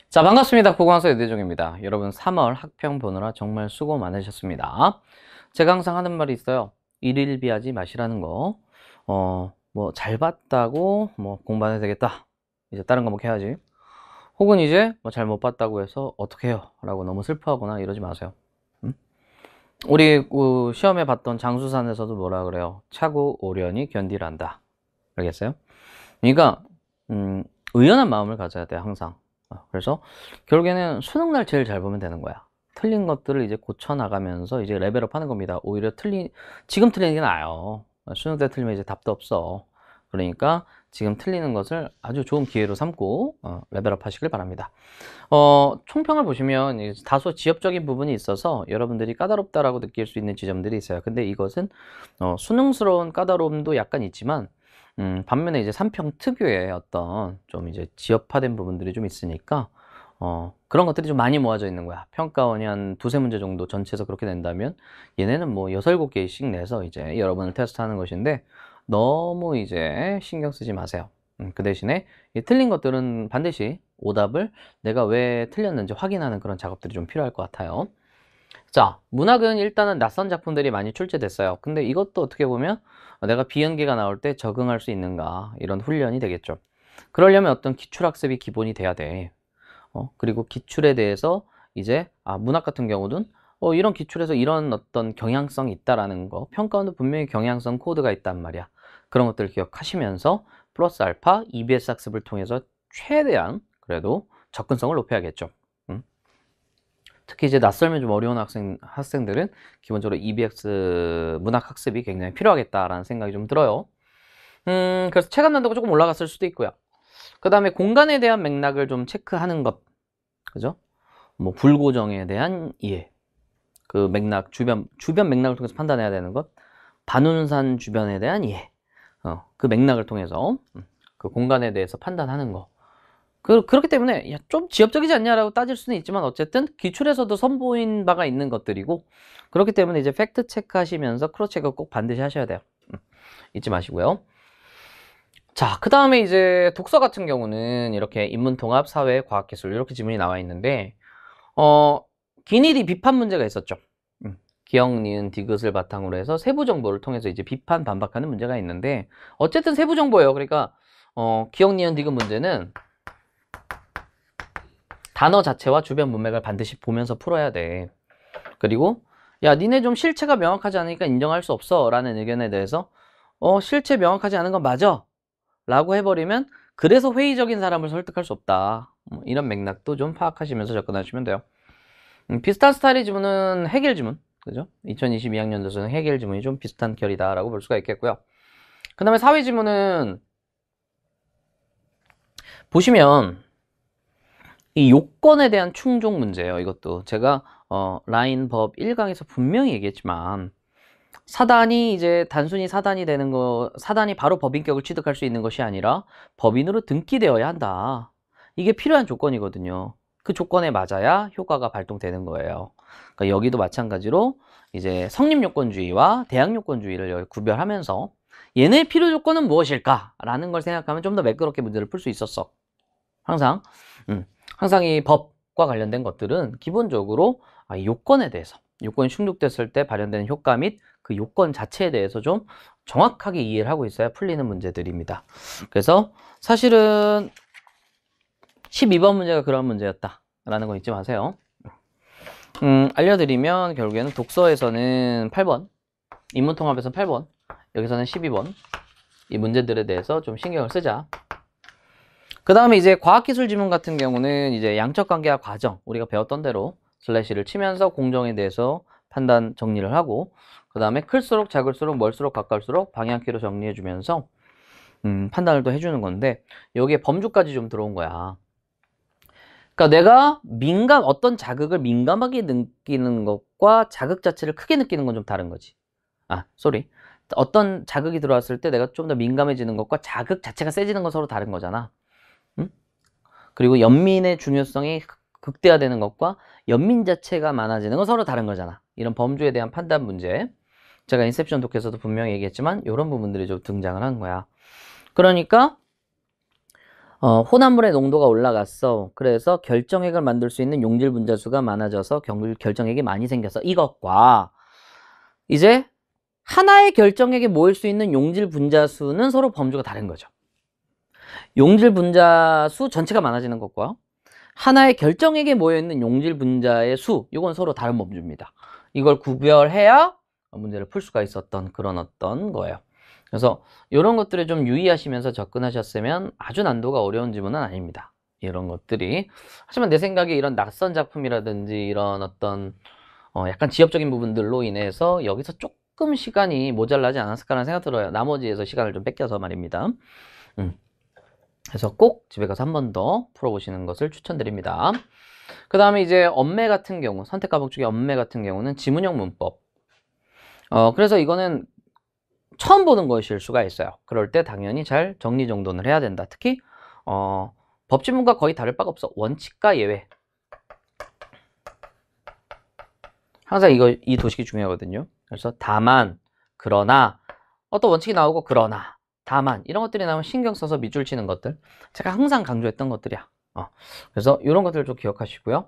자, 반갑습니다. 국어강사 유대종입니다. 여러분 3월 학평 보느라 정말 수고 많으셨습니다. 제가 항상 하는 말이 있어요. 일일비하지 마시라는 거. 뭐 잘 봤다고 뭐 공부 안 해도 되겠다. 이제 다른 과목 해야지. 혹은 이제 뭐 잘 못 봤다고 해서 어떻게 해요? 라고 너무 슬퍼하거나 이러지 마세요. 음? 우리 시험에 봤던 장수산에서도 뭐라 그래요? 차고 오련이 견디란다. 알겠어요? 그러니까 의연한 마음을 가져야 돼 항상. 그래서 결국에는 수능날 제일 잘 보면 되는 거야. 틀린 것들을 이제 고쳐나가면서 이제 레벨업 하는 겁니다. 오히려 지금 틀리는 게 나아요. 수능 때 틀리면 이제 답도 없어. 그러니까 지금 틀리는 것을 아주 좋은 기회로 삼고 레벨업 하시길 바랍니다. 총평을 보시면 다소 지엽적인 부분이 있어서 여러분들이 까다롭다라고 느낄 수 있는 지점들이 있어요. 근데 이것은 수능스러운 까다로움도 약간 있지만 반면에 이제 3평 특유의 어떤 좀 이제 지엽화된 부분들이 좀 있으니까 그런 것들이 좀 많이 모아져 있는 거야. 평가원이 한 두세 문제 정도 전체에서 그렇게 낸다면 얘네는 뭐 6, 7개씩 내서 이제 여러분을 테스트하는 것인데 너무 이제 신경 쓰지 마세요. 그 대신에 이 틀린 것들은 반드시 오답을 내가 왜 틀렸는지 확인하는 그런 작업들이 좀 필요할 것 같아요. 자, 문학은 일단은 낯선 작품들이 많이 출제됐어요. 근데 이것도 어떻게 보면 내가 비연계가 나올 때 적응할 수 있는가 이런 훈련이 되겠죠. 그러려면 어떤 기출학습이 기본이 돼야 돼. 그리고 기출에 대해서 이제 문학 같은 경우는 이런 기출에서 이런 어떤 경향성이 있다라는 거, 평가원도 분명히 경향성 코드가 있단 말이야. 그런 것들을 기억하시면서 플러스 알파 EBS 학습을 통해서 최대한 그래도 접근성을 높여야겠죠. 특히 이제 낯설면 좀 어려운 학생들은 기본적으로 EBX 문학 학습이 굉장히 필요하겠다라는 생각이 좀 들어요. 그래서 체감 난도가 조금 올라갔을 수도 있고요. 그 다음에 공간에 대한 맥락을 좀 체크하는 것, 그죠? 뭐 불고정에 대한 이해, 그 맥락 주변 맥락을 통해서 판단해야 되는 것, 반운산 주변에 대한 이해, 그 맥락을 통해서 그 공간에 대해서 판단하는 거. 그렇기 때문에 야, 좀 지엽적이지 않냐라고 따질 수는 있지만 어쨌든 기출에서도 선보인 바가 있는 것들이고 그렇기 때문에 이제 팩트 체크하시면서 크로스 체크 꼭 반드시 하셔야 돼요. 잊지 마시고요. 자, 그 다음에 이제 독서 같은 경우는 이렇게 인문통합, 사회, 과학기술 이렇게 지문이 나와 있는데 기니디 비판 문제가 있었죠. 기억, 니은, 디귿을 바탕으로 해서 세부 정보를 통해서 이제 비판, 반박하는 문제가 있는데 어쨌든 세부 정보예요. 그러니까 기억, 니은, 디귿 문제는 단어 자체와 주변 문맥을 반드시 보면서 풀어야 돼. 그리고 야, 니네 좀 실체가 명확하지 않으니까 인정할 수 없어 라는 의견에 대해서 실체 명확하지 않은 건 맞아 라고 해버리면 그래서 회의적인 사람을 설득할 수 없다. 이런 맥락도 좀 파악하시면서 접근하시면 돼요. 비슷한 스타일의 지문은 해겔 지문, 그죠? 2022학년도에서는 해겔 지문이 좀 비슷한 결이다라고 볼 수가 있겠고요. 그 다음에 사회 지문은 보시면 이 요건에 대한 충족 문제예요. 이것도 제가 라인 법 1강에서 분명히 얘기했지만 사단이 이제 단순히 사단이 되는 거, 사단이 바로 법인격을 취득할 수 있는 것이 아니라 법인으로 등기되어야 한다. 이게 필요한 조건이거든요. 그 조건에 맞아야 효과가 발동되는 거예요. 그러니까 여기도 마찬가지로 이제 성립요건주의와 대항요건주의를 구별하면서 얘네의 필요 조건은 무엇일까라는 걸 생각하면 좀 더 매끄럽게 문제를 풀 수 있었어. 항상 항상 이 법과 관련된 것들은 기본적으로 요건에 대해서 요건이 충족됐을 때 발현되는 효과 및 그 요건 자체에 대해서 좀 정확하게 이해를 하고 있어야 풀리는 문제들입니다. 그래서 사실은 12번 문제가 그런 문제였다 라는 거 잊지 마세요. 알려드리면 결국에는 독서에서는 8번, 인문통합에서는 8번, 여기서는 12번 이 문제들에 대해서 좀 신경을 쓰자. 그 다음에 이제 과학기술 지문 같은 경우는 이제 양적관계와 과정, 우리가 배웠던 대로 슬래시를 치면서 공정에 대해서 판단 정리를 하고 그 다음에 클수록 작을수록 멀수록 가까울수록 방향키로 정리해주면서 판단을 또 해주는 건데 여기에 범주까지 좀 들어온 거야. 그러니까 내가 어떤 자극을 민감하게 느끼는 것과 자극 자체를 크게 느끼는 건 좀 다른 거지. 어떤 자극이 들어왔을 때 내가 좀 더 민감해지는 것과 자극 자체가 세지는 건 서로 다른 거잖아. 그리고 연민의 중요성이 극대화되는 것과 연민 자체가 많아지는 건 서로 다른 거잖아. 이런 범주에 대한 판단 문제. 제가 인셉션 독해에서도 분명히 얘기했지만 이런 부분들이 좀 등장을 하는 거야. 그러니까 혼합물의 농도가 올라갔어. 그래서 결정액을 만들 수 있는 용질 분자수가 많아져서 결정액이 많이 생겨서 이것과 이제 하나의 결정액에 모일 수 있는 용질 분자수는 서로 범주가 다른 거죠. 용질 분자수 전체가 많아지는 것과 하나의 결정액에 모여있는 용질 분자의 수, 이건 서로 다른 범주입니다. 이걸 구별해야 문제를 풀 수가 있었던 그런 어떤 거예요. 그래서 이런 것들을 좀 유의하시면서 접근하셨으면 아주 난도가 어려운 지문은 아닙니다. 이런 것들이. 하지만 내 생각에 이런 낯선 작품이라든지 이런 어떤 약간 지엽적인 부분들로 인해서 여기서 조금 시간이 모자라지 않았을까라는 생각 들어요. 나머지에서 시간을 좀 뺏겨서 말입니다. 그래서 꼭 집에 가서 한 번 더 풀어보시는 것을 추천드립니다. 그 다음에 이제 엄매 같은 경우, 선택 과목 중에 엄매 같은 경우는 지문형 문법. 그래서 이거는 처음 보는 것일 수가 있어요. 그럴 때 당연히 잘 정리정돈을 해야 된다. 특히 법지문과 거의 다를 바가 없어. 원칙과 예외. 항상 이 도식이 중요하거든요. 그래서 다만, 그러나, 어떤 원칙이 나오고 그러나, 다만 이런 것들이 나오면 신경 써서 밑줄 치는 것들. 제가 항상 강조했던 것들이야. 그래서 이런 것들을 좀 기억하시고요.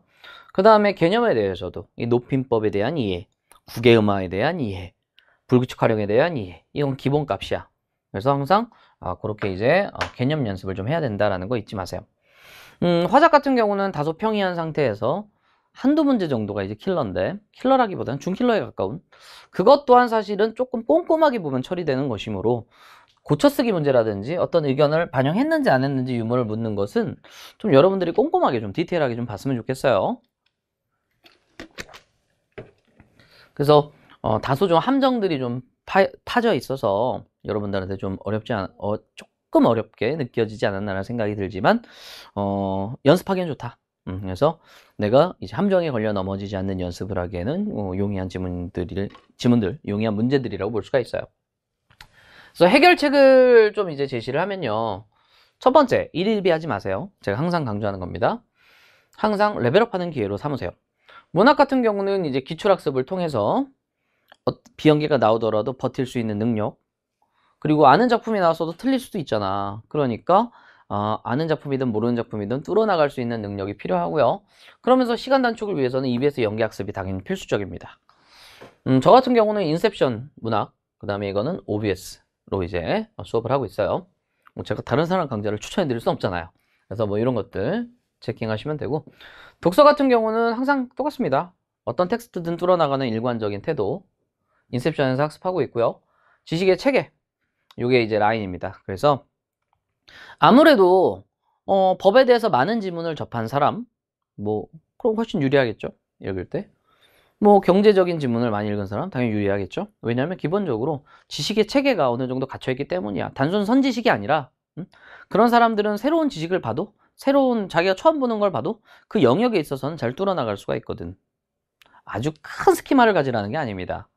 그 다음에 개념에 대해서도 이 높임법에 대한 이해, 국외음화에 대한 이해, 불규칙 활용에 대한 이해, 이건 기본값이야. 그래서 항상 그렇게 이제 개념 연습을 좀 해야 된다라는 거 잊지 마세요. 화작 같은 경우는 다소 평이한 상태에서 한두 문제 정도가 이제 킬러인데, 킬러라기보다는 중킬러에 가까운, 그것 또한 사실은 조금 꼼꼼하게 보면 처리되는 것이므로 고쳐쓰기 문제라든지 어떤 의견을 반영했는지 안 했는지 유무를 묻는 것은 좀 여러분들이 꼼꼼하게 좀 디테일하게 좀 봤으면 좋겠어요. 그래서 다소 좀 함정들이 좀 파져 있어서 여러분들한테 좀 조금 어렵게 느껴지지 않았나라는 생각이 들지만 연습하기엔 좋다. 그래서 내가 이제 함정에 걸려 넘어지지 않는 연습을 하기에는 용이한 지문들, 용이한 문제들이라고 볼 수가 있어요. 그래서 해결책을 좀 이제 제시를 하면요. 첫 번째, 일일비하지 마세요. 제가 항상 강조하는 겁니다. 항상 레벨업하는 기회로 삼으세요. 문학 같은 경우는 이제 기출학습을 통해서 비연계가 나오더라도 버틸 수 있는 능력, 그리고 아는 작품이 나왔어도 틀릴 수도 있잖아. 그러니까 아는 작품이든 모르는 작품이든 뚫어나갈 수 있는 능력이 필요하고요. 그러면서 시간 단축을 위해서는 EBS 연계학습이 당연히 필수적입니다. 저 같은 경우는 인셉션 문학, 그 다음에 이거는 OBS로 이제 수업을 하고 있어요. 제가 다른 사람 강좌를 추천해 드릴 수 없잖아요. 그래서 뭐 이런 것들 체킹하시면 되고, 독서 같은 경우는 항상 똑같습니다. 어떤 텍스트든 뚫어나가는 일관적인 태도, 인셉션에서 학습하고 있고요. 지식의 체계, 이게 이제 라인입니다. 그래서 아무래도 법에 대해서 많은 지문을 접한 사람, 그럼 훨씬 유리하겠죠. 읽을 때. 경제적인 지문을 많이 읽은 사람 당연히 유리하겠죠. 왜냐하면 기본적으로 지식의 체계가 어느 정도 갇혀있기 때문이야. 단순 선지식이 아니라 그런 사람들은 새로운 지식을 봐도, 새로운 자기가 처음 보는 걸 봐도 그 영역에 있어서는 잘 뚫어나갈 수가 있거든. 아주 큰 스키마를 가지라는 게 아닙니다.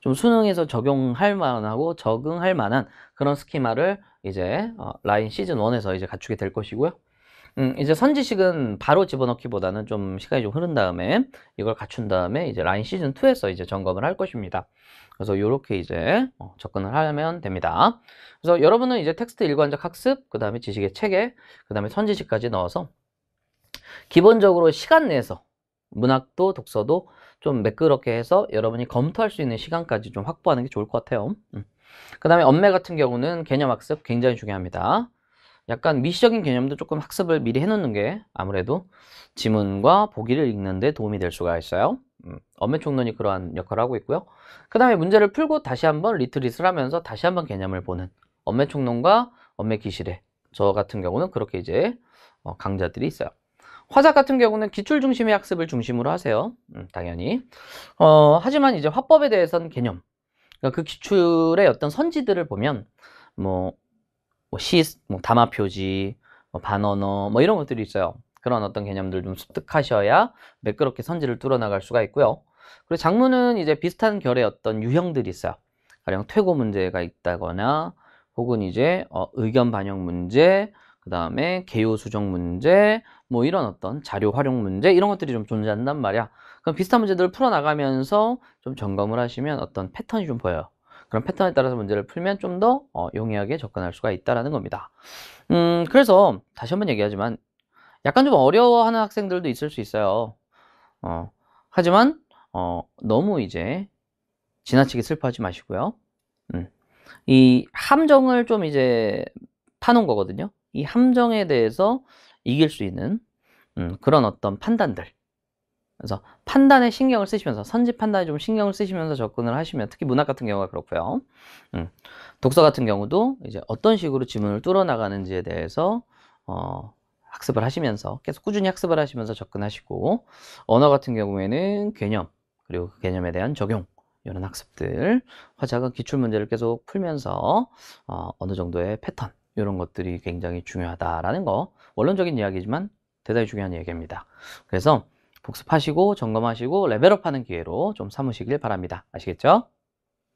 좀 수능에서 적용할 만하고 적응할 만한 그런 스키마를 이제 라인 시즌 1에서 이제 갖추게 될 것이고요. 이제 선지식은 바로 집어넣기보다는 좀 시간이 좀 흐른 다음에 이걸 갖춘 다음에 이제 라인 시즌 2에서 이제 점검을 할 것입니다. 그래서 이렇게 이제 접근을 하면 됩니다. 그래서 여러분은 이제 텍스트 일관적 학습, 그 다음에 지식의 체계, 그 다음에 선지식까지 넣어서 기본적으로 시간 내에서 문학도 독서도 좀 매끄럽게 해서 여러분이 검토할 수 있는 시간까지 좀 확보하는 게 좋을 것 같아요. 그 다음에 엄매 같은 경우는 개념 학습 굉장히 중요합니다. 약간 미시적인 개념도 조금 학습을 미리 해놓는 게 아무래도 지문과 보기를 읽는 데 도움이 될 수가 있어요. 엄매 총론이 그러한 역할을 하고 있고요. 그 다음에 문제를 풀고 다시 한번 리트릿을 하면서 다시 한번 개념을 보는 엄매 총론과 엄매 기실회, 저 같은 경우는 그렇게 이제 강좌들이 있어요. 화작 같은 경우는 기출 중심의 학습을 중심으로 하세요. 당연히. 하지만 이제 화법에 대해서는 개념, 그러니까 그 기출의 어떤 선지들을 보면 담화 표지, 반언어, 이런 것들이 있어요. 그런 어떤 개념들 좀 습득하셔야 매끄럽게 선지를 뚫어나갈 수가 있고요. 그리고 작문은 이제 비슷한 결의 어떤 유형들이 있어요. 가령 퇴고 문제가 있다거나, 혹은 이제 의견 반영 문제, 그 다음에 개요 수정 문제, 이런 어떤 자료 활용 문제, 이런 것들이 좀 존재한단 말이야. 그럼 비슷한 문제들을 풀어나가면서 좀 점검을 하시면 어떤 패턴이 좀 보여요. 그런 패턴에 따라서 문제를 풀면 좀 더 용이하게 접근할 수가 있다라는 겁니다. 그래서 다시 한번 얘기하지만 약간 좀 어려워하는 학생들도 있을 수 있어요. 하지만 너무 이제 지나치게 슬퍼하지 마시고요. 이 함정을 좀 이제 파놓은 거거든요. 이 함정에 대해서 이길 수 있는 그런 어떤 판단들. 그래서 판단에 신경을 쓰시면서, 선지 판단에 좀 신경을 쓰시면서 접근을 하시면, 특히 문학 같은 경우가 그렇고요. 독서 같은 경우도 이제 어떤 식으로 지문을 뚫어 나가는지에 대해서 학습을 하시면서, 계속 꾸준히 학습을 하시면서 접근하시고, 언어 같은 경우에는 개념, 그리고 그 개념에 대한 적용, 이런 학습들, 화자가 기출문제를 계속 풀면서 어느 정도의 패턴, 이런 것들이 굉장히 중요하다라는 거, 원론적인 이야기지만 대단히 중요한 얘기입니다. 그래서 복습하시고 점검하시고 레벨업하는 기회로 좀 삼으시길 바랍니다. 아시겠죠?